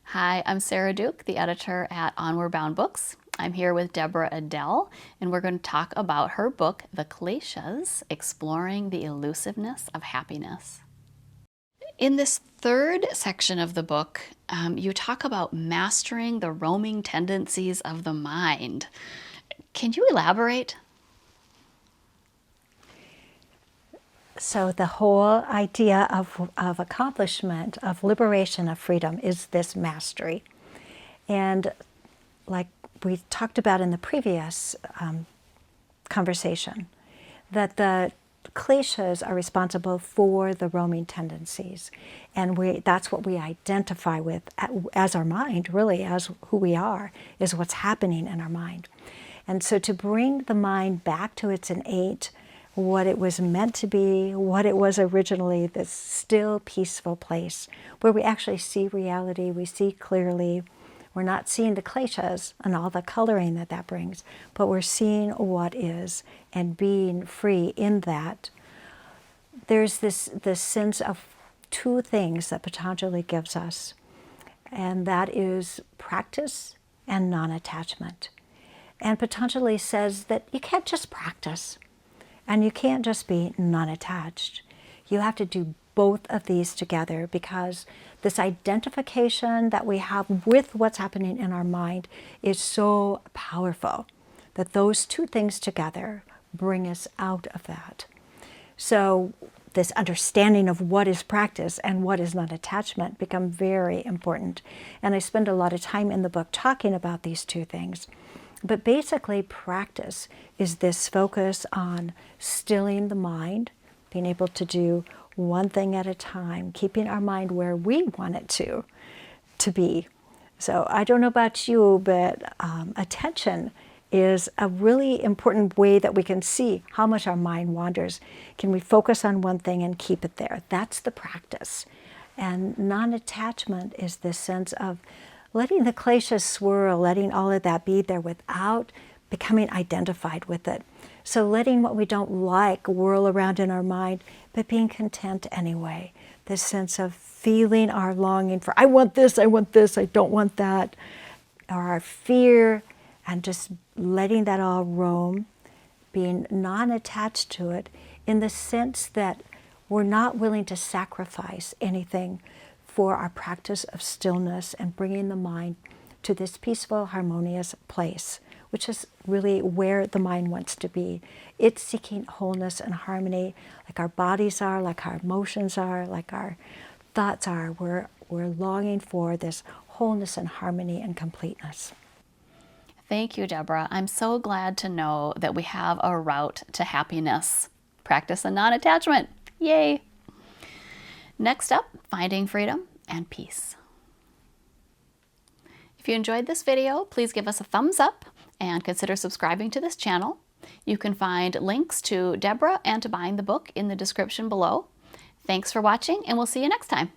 Hi, I'm Sarah Duke, the editor at Onward Bound Books. I'm here with Deborah Adele, and we're going to talk about her book, The Kleshas, Exploring the Elusiveness of Happiness. In this third section of the book, you talk about mastering the roaming tendencies of the mind. Can you elaborate? So the whole idea of accomplishment, of liberation, of freedom is this mastery. And like we talked about in the previous conversation, that the kleshas are responsible for the roaming tendencies. And that's what we identify with as our mind, really, as who we are, is what's happening in our mind. And so to bring the mind back to its innate, what it was meant to be, what it was originally, this still, peaceful place where we actually see reality, we see clearly. We're not seeing the kleshas and all the coloring that brings, but we're seeing what is and being free in that. There's this sense of two things that Patanjali gives us, and that is practice and non-attachment. And Patanjali says that you can't just practice. And you can't just be non-attached. You have to do both of these together, because this identification that we have with what's happening in our mind is so powerful that those two things together bring us out of that. So this understanding of what is practice and what is non-attachment become very important. And I spend a lot of time in the book talking about these two things. But basically, practice is this focus on stilling the mind, being able to do one thing at a time, keeping our mind where we want it to be. So I don't know about you, but attention is a really important way that we can see how much our mind wanders. Can we focus on one thing and keep it there? That's the practice. And non-attachment is this sense of letting the kleshas swirl, letting all of that be there without becoming identified with it. So letting what we don't like whirl around in our mind, but being content anyway. This sense of feeling our longing for, I want this, I don't want that. Or our fear, and just letting that all roam, being non-attached to it in the sense that we're not willing to sacrifice anything for our practice of stillness and bringing the mind to this peaceful, harmonious place, which is really where the mind wants to be. It's seeking wholeness and harmony, like our bodies are, like our emotions are, like our thoughts are. We're longing for this wholeness and harmony and completeness. Thank you, Deborah. I'm so glad to know that we have a route to happiness. Practice and non-attachment. Yay! Next up, finding freedom and peace. If you enjoyed this video, please give us a thumbs up and consider subscribing to this channel. You can find links to Deborah and to buying the book in the description below. Thanks for watching, and we'll see you next time.